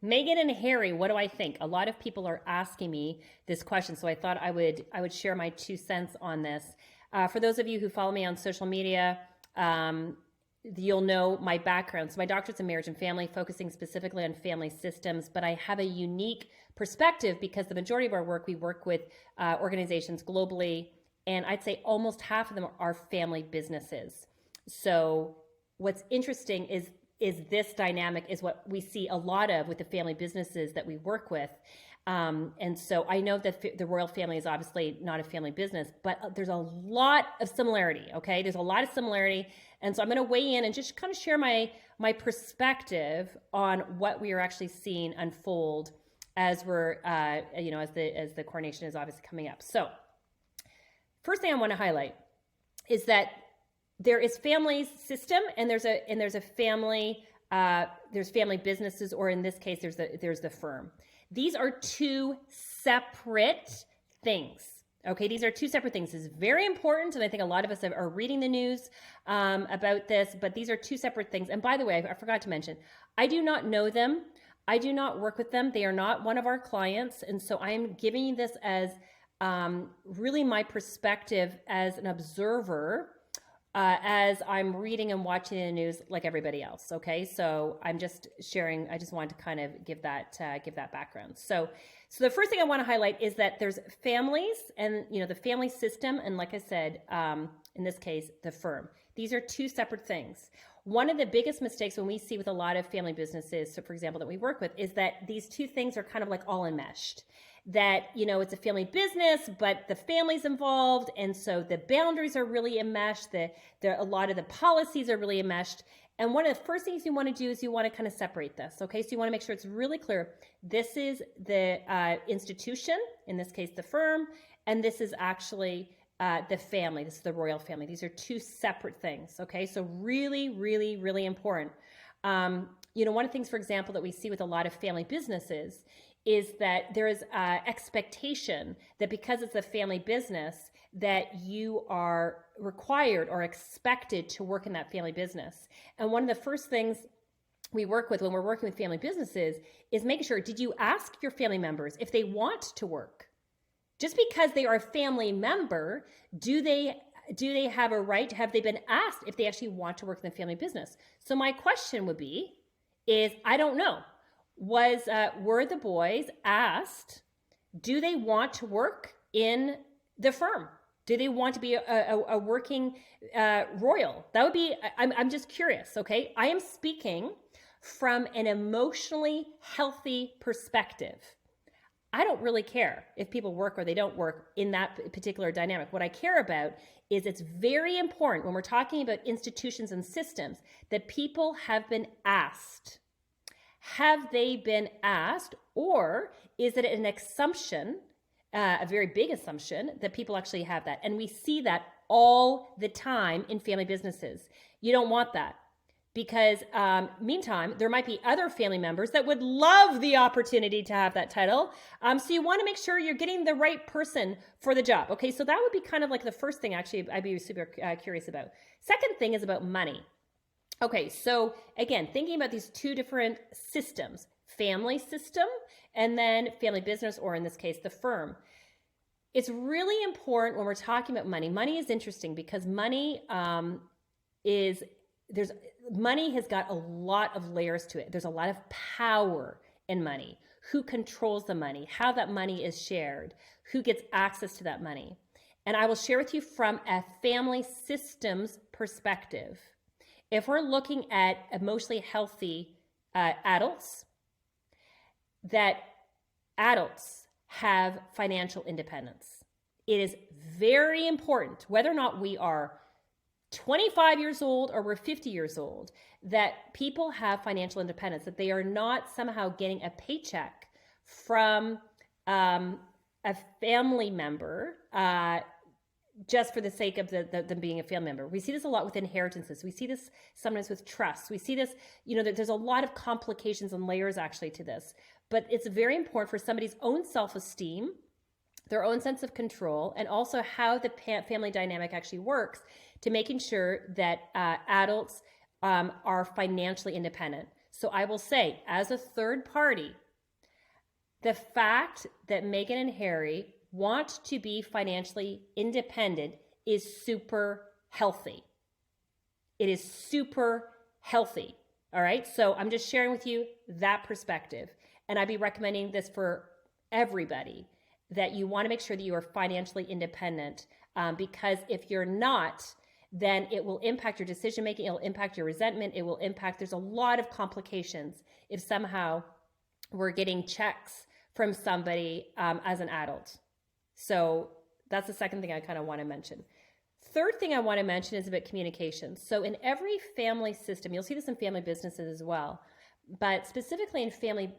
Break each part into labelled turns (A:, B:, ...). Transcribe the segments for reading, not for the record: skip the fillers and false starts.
A: Meghan and Harry, what do I think? A lot of people are asking me this question, so I thought I would share my 2 cents on this. For those of you who follow me on social media, you'll know my background. So my doctorate's in marriage and family, focusing specifically on family systems, but I have a unique perspective because the majority of our work, we work with organizations globally, and I'd say almost half of them are family businesses. So what's interesting is this dynamic is what we see a lot of with the family businesses that we work with. And so I know that the royal family is obviously not a family business, but there's a lot of similarity, okay? There's a lot of similarity. And so I'm going to weigh in and just kind of share my perspective on what we are actually seeing unfold as we're, as the coronation is obviously coming up. So first thing I want to highlight is that there is family system and there's a family, there's family businesses, or in this case, there's the firm. These are two separate things. Okay, these are two separate things. This is very important, and I think a lot of us are reading the news about this, but these are two separate things. And by the way, I forgot to mention, I do not know them. I do not work with them. They are not one of our clients, and so I'm giving you this as really my perspective as an observer as I'm reading and watching the news like everybody else. Okay, so I'm just sharing. I just wanted to kind of give that background. So the first thing I want to highlight is that there's families and the family system, and like I said, in this case, the firm. These are two separate things. One of the biggest mistakes when we see with a lot of family businesses, so for example, that we work with, is that these two things are kind of like all enmeshed. That, it's a family business, but the family's involved. And so the boundaries are really enmeshed. A lot of the policies are really enmeshed. And one of the first things you want to do is you want to kind of separate this. Okay. So you want to make sure it's really clear. This is the institution, in this case, the firm, and this is actually the family. This is the royal family. These are two separate things. Okay. So really, really, really important. One of the things, for example, that we see with a lot of family businesses is that there is expectation that because it's a family business that you are required or expected to work in that family business. And one of the first things we work with when we're working with family businesses is making sure, did you ask your family members if they want to work? Just because they are a family member, do they have a right? Have they been asked if they actually want to work in the family business? So my question would be, I don't know. Were the boys asked, do they want to work in the firm? Do they want to be a working royal? That would be, I'm just curious, okay? I am speaking from an emotionally healthy perspective. I don't really care if people work or they don't work in that particular dynamic. What I care about is it's very important when we're talking about institutions and systems that people have been asked. Have they been asked, or is it an assumption, a very big assumption, that people actually have that? And we see that all the time in family businesses. You don't want that because meantime, there might be other family members that would love the opportunity to have that title. So you want to make sure you're getting the right person for the job. Okay, so that would be kind of like the first thing actually I'd be super curious about. Second thing is about money. Okay, so again, thinking about these two different systems, family system and then family business, or in this case, the firm. It's really important when we're talking about money. Money is interesting because money money has got a lot of layers to it. There's a lot of power in money. Who controls the money? How that money is shared? Who gets access to that money? And I will share with you from a family systems perspective. If we're looking at emotionally healthy adults, that adults have financial independence. It is very important, whether or not we are 25 years old or we're 50 years old, that people have financial independence, that they are not somehow getting a paycheck from a family member just for the sake of them being a family member. We see this a lot with inheritances. We see this sometimes with trusts. We see this, there's a lot of complications and layers actually to this. But it's very important for somebody's own self-esteem, their own sense of control, and also how the family dynamic actually works to making sure that adults are financially independent. So I will say, as a third party, the fact that Meghan and Harry want to be financially independent is super healthy. It is super healthy. All right. So I'm just sharing with you that perspective. And I'd be recommending this for everybody, that you want to make sure that you are financially independent, because if you're not, then it will impact your decision making. It will impact your resentment. It will impact, there's a lot of complications if somehow we're getting checks from somebody as an adult. So that's the second thing I kind of want to mention. Third thing I want to mention is about communication. So in every family system, you'll see this in family businesses as well, but specifically in family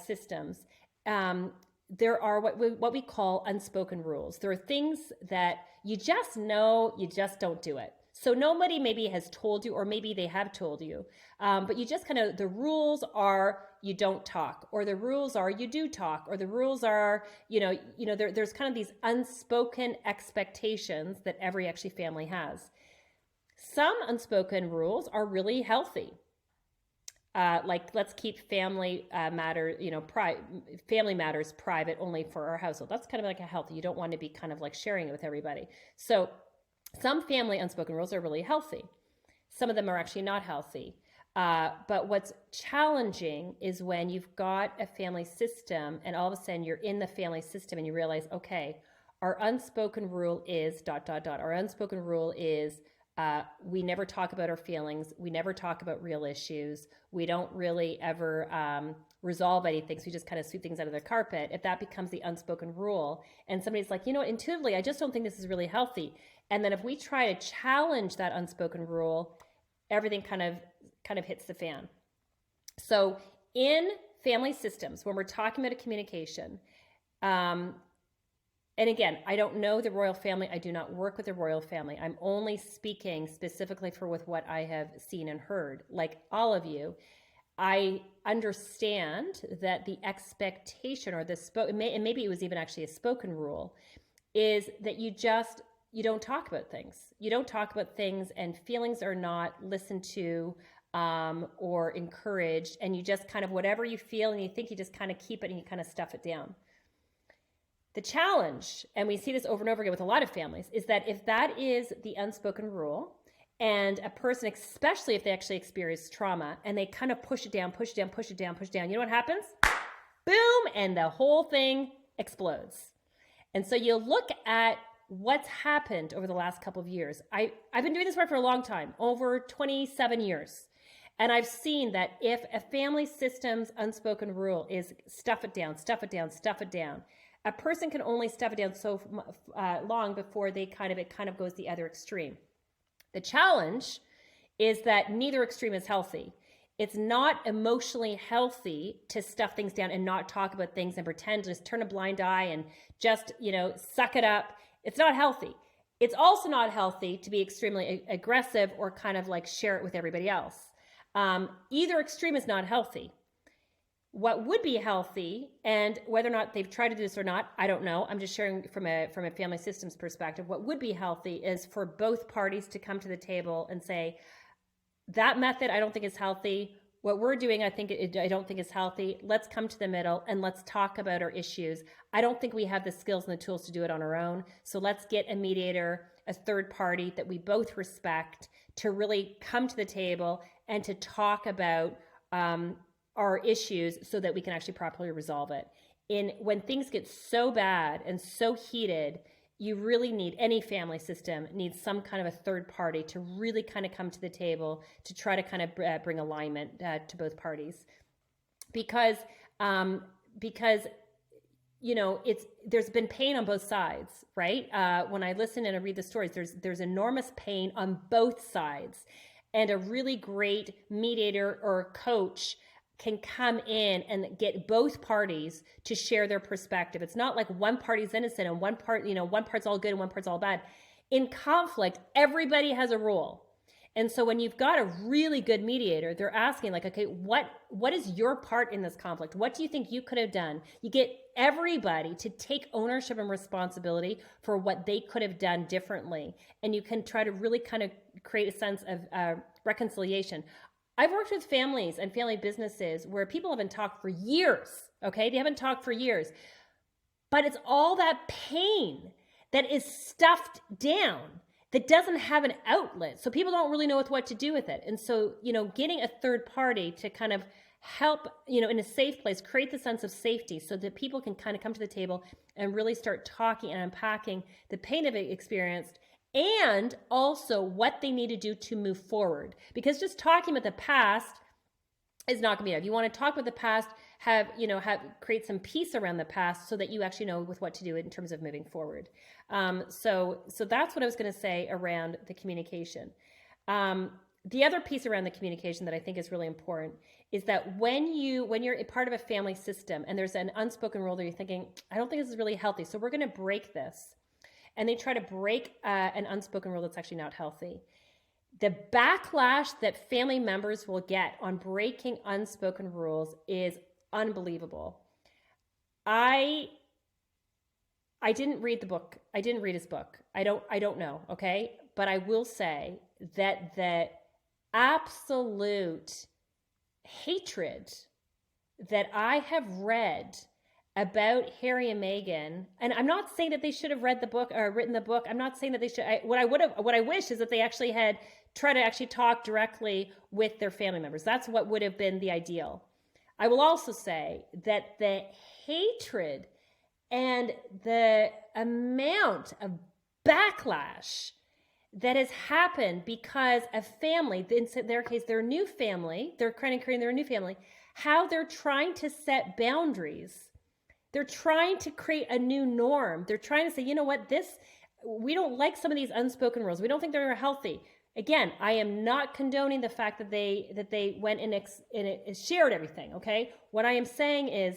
A: systems, there are what we call unspoken rules. There are things that you just know, you just don't do it. So nobody maybe has told you, or maybe they have told you, but you just kind of, the rules are you don't talk, or the rules are you do talk, or the rules are, there's kind of these unspoken expectations that every actually family has. Some unspoken rules are really healthy. Like, let's keep family family matters private only for our household. That's kind of like a healthy. You don't want to be kind of like sharing it with everybody. So some family unspoken rules are really healthy. Some of them are actually not healthy. But what's challenging is when you've got a family system and all of a sudden you're in the family system and you realize, okay, our unspoken rule is ... Our unspoken rule is we never talk about our feelings. We never talk about real issues. We don't really ever resolve anything. So we just kind of sweep things under the carpet. If that becomes the unspoken rule and somebody's like, intuitively, I just don't think this is really healthy. And then if we try to challenge that unspoken rule, everything kind of hits the fan. So in family systems, when we're talking about a communication, and again, I don't know the royal family. I do not work with the royal family. I'm only speaking specifically with what I have seen and heard. Like all of you, I understand that the expectation, or and maybe it was even actually a spoken rule, is that you don't talk about things. You don't talk about things, and feelings are not listened to or encouraged. And you just kind of, whatever you feel and you think, you just kind of keep it and you kind of stuff it down. The challenge, and we see this over and over again with a lot of families, is that if that is the unspoken rule, and a person, especially if they actually experience trauma, and they kind of push it down, you know what happens? Boom, and the whole thing explodes. And so you look at what's happened over the last couple of years. I've been doing this work for a long time, over 27 years. And I've seen that if a family system's unspoken rule is stuff it down, a person can only stuff it down so long before it kind of goes the other extreme. The challenge is that neither extreme is healthy. It's not emotionally healthy to stuff things down and not talk about things and pretend, just turn a blind eye and just, suck it up. It's not healthy. It's also not healthy to be extremely aggressive or kind of like share it with everybody else. Either extreme is not healthy. What would be healthy, and whether or not they've tried to do this or not, I don't know. I'm just sharing from a family systems perspective. What would be healthy is for both parties to come to the table and say, that method I don't think is healthy. What we're doing, I don't think is healthy. Let's come to the middle and let's talk about our issues. I don't think we have the skills and the tools to do it on our own. So let's get a mediator, a third party that we both respect, to really come to the table and to talk about our issues so that we can actually properly resolve it. When things get so bad and so heated, you really need, any family system needs some kind of a third party to really kind of come to the table to try to kind of bring alignment to both parties. Because there's been pain on both sides, right? When I listen and I read the stories, there's enormous pain on both sides, and a really great mediator or coach can come in and get both parties to share their perspective. It's not like one party's innocent and one part's all good and one part's all bad. In conflict, everybody has a role. And so when you've got a really good mediator, they're asking like, okay, what is your part in this conflict? What do you think you could have done? You get everybody to take ownership and responsibility for what they could have done differently. And you can try to really kind of create a sense of reconciliation. I've worked with families and family businesses where people haven't talked for years, okay? They haven't talked for years. But it's all that pain that is stuffed down that doesn't have an outlet. So people don't really know what to do with it. And so, getting a third party to kind of help, in a safe place, create the sense of safety so that people can kind of come to the table and really start talking and unpacking the pain they've experienced and also what they need to do to move forward. Because just talking about the past is not gonna be enough. You want to talk about the past, create some peace around the past so that you actually know with what to do in terms of moving forward. So that's what I was going to say around the communication. The other piece around the communication that I think is really important is that when you're a part of a family system and there's an unspoken rule that you're thinking, I don't think this is really healthy, so we're going to break this. And they try to break an unspoken rule that's actually not healthy. The backlash that family members will get on breaking unspoken rules is unbelievable. I didn't read the book. I didn't read his book. I don't know, okay? But I will say that the absolute hatred that I have read about Harry and Meghan, and I'm not saying that they should have read the book or written the book. I'm not saying that they should. What I wish is that they actually had tried to actually talk directly with their family members. That's what would have been the ideal. I will also say that the hatred and the amount of backlash that has happened because a family, in their case, their new family, they're kind of creating their new family, how they're trying to set boundaries. They're trying to create a new norm. They're trying to say, you know what, we don't like some of these unspoken rules. We don't think they're healthy. Again, I am not condoning the fact that they went and shared everything, okay? What I am saying is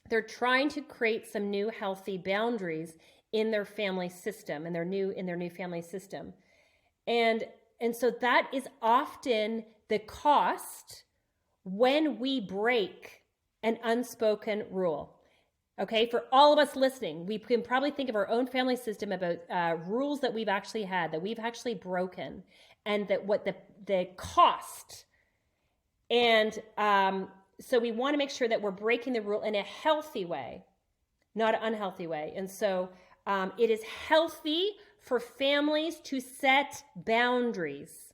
A: they're trying to create some new healthy boundaries in their family system, in their new family system. And so that is often the cost when we break an unspoken rule. Okay, for all of us listening, we can probably think of our own family system about rules that we've actually had, that we've actually broken, and that what the cost. And so we want to make sure that we're breaking the rule in a healthy way, not an unhealthy way. And so it is healthy for families to set boundaries.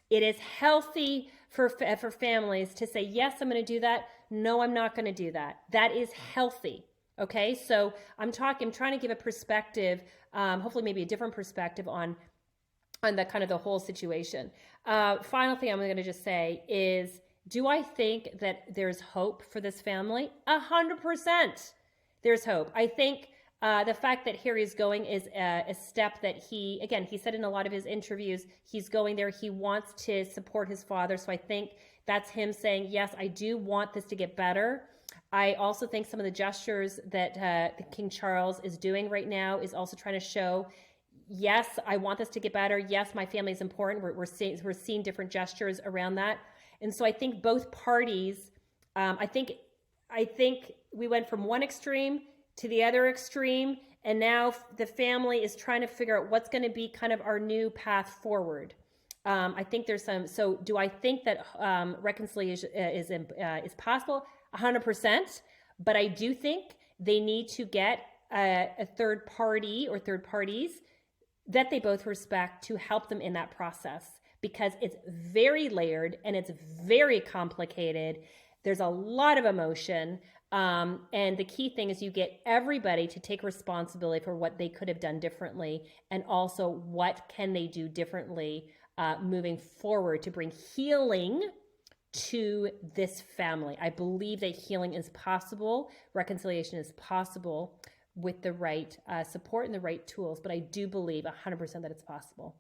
A: It is healthy for families to say, yes, I'm going to do that. No, I'm not going to do that. That is healthy. Okay, so I'm trying to give a perspective, hopefully maybe a different perspective on the kind of the whole situation. Final thing I'm going to just say is, do I think that there's hope for this family? 100%. There's hope. I think the fact that Harry is going is a step that he said in a lot of his interviews, he's going there. He wants to support his father. So I think that's him saying, yes, I do want this to get better. I also think some of the gestures that King Charles is doing right now is also trying to show, yes, I want this to get better. Yes, my family is important. We're seeing different gestures around that. And so I think both parties, I think we went from one extreme to the other extreme, and now the family is trying to figure out what's going to be kind of our new path forward. I think there's some. So, do I think that reconciliation is possible? 100%. But I do think they need to get a third party or third parties that they both respect to help them in that process, because it's very layered and it's very complicated. There's a lot of emotion. And the key thing is you get everybody to take responsibility for what they could have done differently, and also what can they do differently moving forward to bring healing to this family. I believe that healing is possible, reconciliation is possible with the right support and the right tools, but I do believe 100% that it's possible.